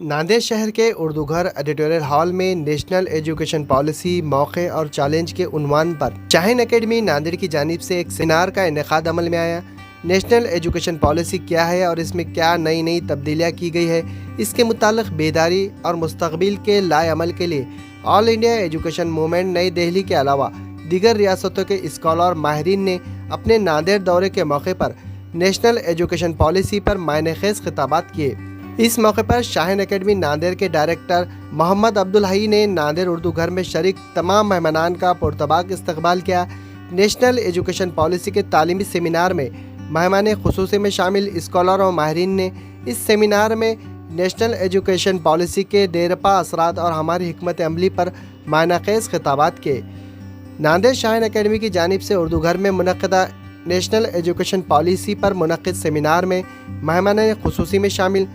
नांदेड़ शहर के उर्दू घर एडिटोरियल हॉल में नेशनल एजुकेशन पॉलिसी मौके और चैलेंज के उन्वान पर शाहीन एकेडमी नांदेड़ की जानिब से एक सेमिनार का इनेकाद अमल में आया। नेशनल एजुकेशन पॉलिसी क्या है और इसमें क्या नई नई तब्दीलियाँ की गई है, इसके मुताल्लिक बेदारी और मुस्तकबिल के लाए अमल के लिए ऑल इंडिया एजुकेशन मूवमेंट नई दिल्ली के अलावा दीगर रियासतों के स्कॉलर और माहिरीन ने अपने नांदेड़ दौरे के मौके पर नेशनल एजुकेशन पॉलिसी पर मायनेखेज खिताबात किए। इस मौके पर शाहीन एकेडमी नांदेड़ के डायरेक्टर मोहम्मद अब्दुल हई ने नांदेड़ उर्दू घर में शरीक तमाम मेहमानान का पुरतबाक इस्तकबाल किया। नेशनल एजुकेशन पॉलिसी के तालीमी सेमिनार में मेहमान खुसूसी में शामिल स्कॉलर और माहिरीन ने इस सेमिनार में नेशनल एजुकेशन पॉलिसी के देरपा असरात और हमारी हिकमत अमली पर मायनेखेज खिताबात किए। नांदेड़ शाहीन एकेडमी की जानिब से उर्दू घर में मुनक़दा नेशनल एजुकेशन पॉलिसी पर मुनक़िद सेमिनार में मेहमान खुसूसी में शामिल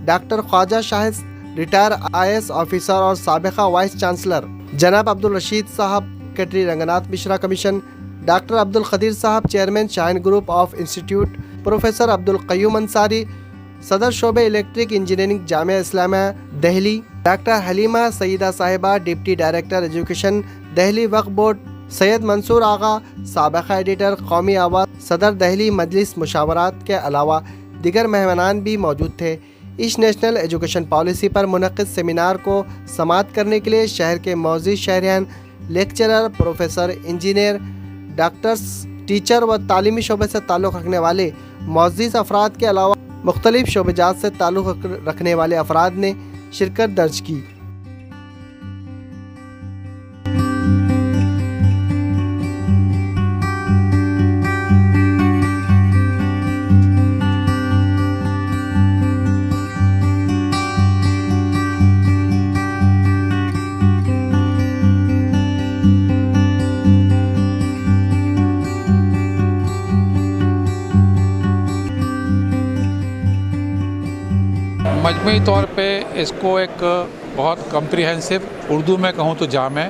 doctor Khwaja Shahid, retire IAS officer और साबिक़ा वाइस चांसलर जनाब अब्दुल रशीद साहब, secretary Ranganath Mishra commission, doctor Abdul Khadeer साहब, chairman Shaheen group of institute, professor Abdul Qayyum Ansari, सदर शोबे electric engineering Jamia Islamia Delhi, doctor Halima Saeeda साहिबा, deputy director education Delhi Waqf board, Syed Mansoor Agha, साबिक़ा एडिटर कौमी आवाज़, सदर दिल्ली मजलिस मुशावरात के अलावा दीगर मेहमानान भी मौजूद थे। इस नेशनल एजुकेशन पॉलिसी पर मुनक़िद सेमिनार को समाअत करने के लिए शहर के मौजूद शहरियान, lecturer, professor, engineer, doctors, teacher व तालीमी शोबे से ताल्लुक़ रखने वाले मौजूद अफराद के अलावा मुख्तलिफ शोबेजात से ताल्लुक़ रखने वाले अफराद ने शिरकत दर्ज की। मजमूई तौर पे इसको एक बहुत कम्प्रिहेंसिव, उर्दू में कहूँ तो जामे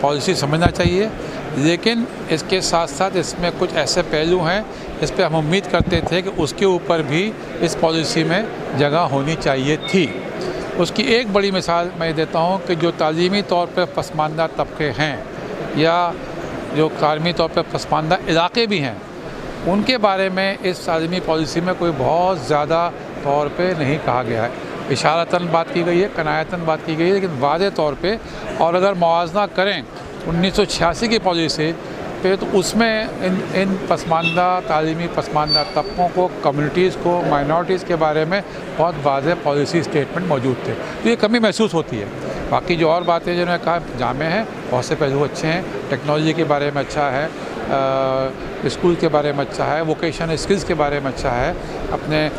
पॉलिसी समझना चाहिए, लेकिन इसके साथ साथ इसमें कुछ ऐसे पहलू हैं इस पर हम उम्मीद करते थे कि उसके ऊपर भी इस पॉलिसी में जगह होनी चाहिए थी। उसकी एक बड़ी मिसाल मैं देता हूँ कि जो तालीमी तौर पर पसमानदा तबके हैं या जो तालीमी तौर पर पसमानदा इलाके भी हैं, उनके बारे में इस तालीमी पॉलिसी में कोई बहुत ज़्यादा तौर पे नहीं कहा गया है। इशारतन बात की गई है, कनायतन बात की गई है, लेकिन वाज़े तौर पे और अगर मुआवजा करें 1986 की पॉलिसी पे तो उसमें इन पसमानदा तालीमी पसमानदा तबकों को, कम्युनिटीज़ को, माइनॉरिटीज़ के बारे में बहुत वाज़े पॉलिसी स्टेटमेंट मौजूद थे। तो ये कमी महसूस होती है। बाकी जो और बातें जिन्होंने कहा जामे हैं, बहुत से पहलू अच्छे हैं, टेक्नोलॉजी के बारे में अच्छा है, स्कूल के बारे में अच्छा है, वोकेशनल स्किल्स के बारे में अच्छा है, अपने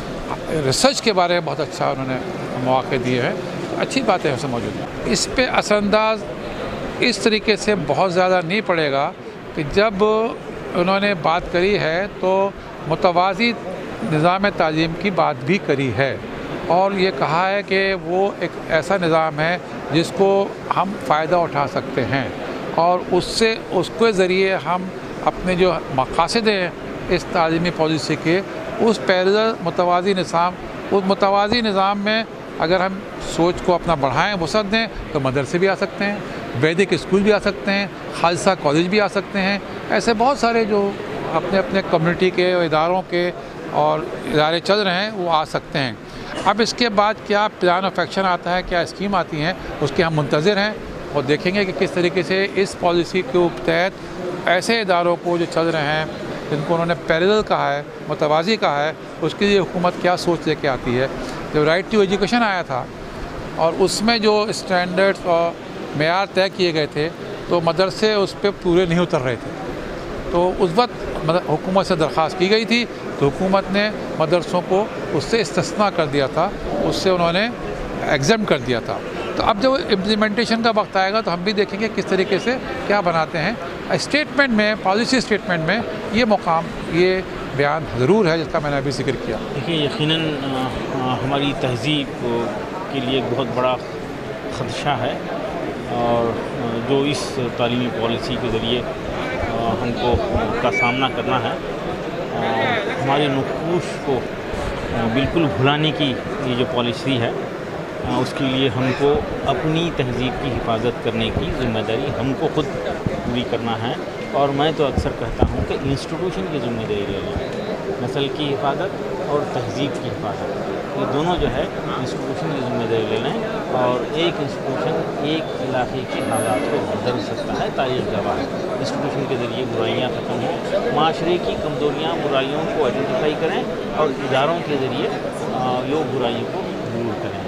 रिसर्च के बारे में बहुत अच्छा उन्होंने मौके दिए हैं, अच्छी बातें उसमें मौजूद हैं। इस पे असरअंदाज इस तरीके से बहुत ज़्यादा नहीं पड़ेगा कि जब उन्होंने बात करी है तो मुतवाज़ी निज़ाम तालीम की बात भी करी है और ये कहा है कि वो एक ऐसा निज़ाम है जिसको हम फ़ायदा उठा सकते हैं और उसके ज़रिए हम अपने जो मक़ासद हैं इस तालीमी पॉलिसी के, उस पैरेलल मुतवाज़ी निज़ाम, उस मुतवाज़ी निज़ाम में अगर हम सोच को अपना बढ़ाएं, वसअत दें, तो मदरसे भी आ सकते हैं, वैदिक स्कूल भी आ सकते हैं, खालसा कॉलेज भी आ सकते हैं। ऐसे बहुत सारे जो अपने अपने कम्युनिटी के इदारों के और इदारे चल रहे हैं वो आ सकते हैं। अब इसके बाद क्या प्लान ऑफ एक्शन आता है, क्या स्कीम आती हैं, उसके हम मुंतज़िर हैं और देखेंगे कि किस तरीके से इस पॉलिसी के तहत ऐसे इदारों को जो चल रहे हैं जिनको उन्होंने पैरेलल कहा है, मुतवाज़ी कहा है, उसके लिए हुकूमत क्या सोच लेके आती है। जब राइट टू एजुकेशन आया था और उसमें जो स्टैंडर्ड्स और मेयार तय किए गए थे तो मदरसे उस पर पूरे नहीं उतर रहे थे, तो उस वक्त हुकूमत से दरख्वास्त की गई थी तो हुकूमत ने मदरसों को उससे इस्तिस्ना कर दिया था, उससे उन्होंने एग्ज़म्प्ट कर दिया था। तो अब जब इम्प्लीमेंटेशन का वक्त आएगा तो हम भी देखेंगे किस तरीके से क्या बनाते हैं। स्टेटमेंट में, पॉलिसी स्टेटमेंट में ये मुकाम, ये बयान ज़रूर है जिसका मैंने अभी जिक्र किया। देखिए, यकीनन हमारी तहज़ीब के लिए एक बहुत बड़ा ख़दशा है और जो इस तालीमी पॉलिसी के ज़रिए हमको का सामना करना है, हमारे नफूस को बिल्कुल भुलाने की ये जो पॉलिसी है, उसके लिए हमको अपनी तहज़ीब की हिफाजत करने की ज़िम्मेदारी हमको खुद पूरी करना है। और मैं तो अक्सर कहता हूँ कि इंस्टीट्यूशन की ज़िम्मेदारी ले लें, नस्ल की हिफाजत और तहज़ीब की हिफाजत, ये दोनों जो है इंस्टीट्यूशन की ज़िम्मेदारी ले लें। और एक इंस्टीट्यूशन एक इलाके के हालात को बदल सकता है, तारीख़ गवाह है। इंस्टीट्यूशन के ज़रिए बुराइयाँ ख़त्म हों, माशरे की कमज़ोरियाँ बुराइयों को आइडेंटिफाई करें और इदारों के ज़रिए लोग बुराइयों को दूर करें।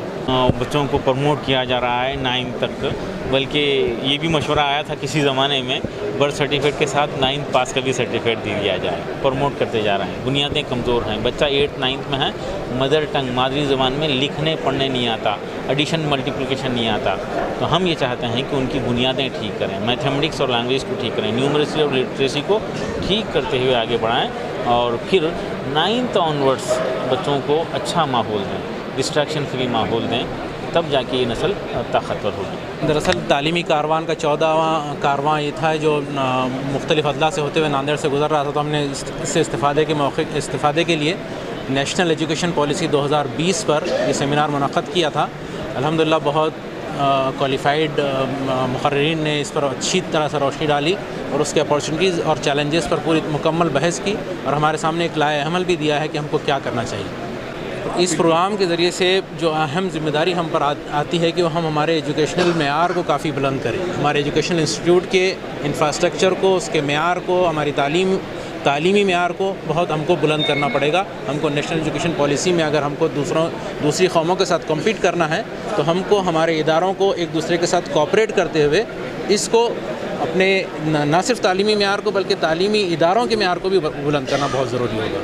बच्चों को प्रमोट किया जा रहा है 9th तक, बल्कि ये भी मशवरा आया था किसी ज़माने में बर्थ सर्टिफिकेट के साथ 9th पास का भी सर्टिफिकेट दे दिया जाए। प्रमोट करते जा रहे हैं। बुनियादें कमज़ोर हैं, बच्चा 8th 9th में है, मदर टंग मादरी ज़बान में लिखने पढ़ने नहीं आता, एडिशन मल्टीप्लिकेशन नहीं आता, तो हम ये चाहते हैं कि उनकी बुनियादें ठीक करें, मैथमेटिक्स और लैंग्वेज को ठीक करें, न्यूमरेसी और लिटरेसी को ठीक करते हुए आगे बढ़ाएँ और फिर 9th ऑनवर्ड्स बच्चों को अच्छा माहौल दें, डिस्ट्रैक्शन फ्री माहौल दें, तब जाके ये नस्ल ताकतवर होगी। दरअसल तालीमी कारवान का 14वां कारवां ये था जो मुख्तलिफ़ अदला से होते हुए नांदेड़ से गुज़र रहा था, तो हमने इससे इस्तिफ़ादे के लिए नेशनल एजुकेशन पॉलिसी 2020 पर ये सेमिनार मुनक़्क़द किया था। अल्हम्दुलिल्लाह बहुत क्वालिफ़ाइड मुक़र्रिरीन ने इस पर अच्छी तरह से रोशनी डाली और उसके अपॉर्चुनिटीज़ और चैलेंजेस पर पूरी मुकम्मल बहस की और हमारे सामने एक लाए अमल भी दिया है कि हमको क्या करना चाहिए। इस प्रोग्राम के ज़रिए से जो अहम ज़िम्मेदारी हम पर आती है कि हम हमारे एजुकेशनल मेयार को काफ़ी बुलंद करें, हमारे एजुकेशनल इंस्टीट्यूट के इंफ्रास्ट्रक्चर को, उसके मेयार को, हमारी तालीमी मेयार को बहुत हमको बुलंद करना पड़ेगा। हमको नेशनल एजुकेशन पॉलिसी में अगर हमको दूसरी कौमों के साथ कम्पीट करना है तो हमको हमारे इदारों को एक दूसरे के साथ कोऑपरेट करते हुए इसको अपने न सिर्फ तालीमी मेयार को बल्कि तालीमी इदारों के मेयार को भी बुलंद करना बहुत ज़रूरी होगा।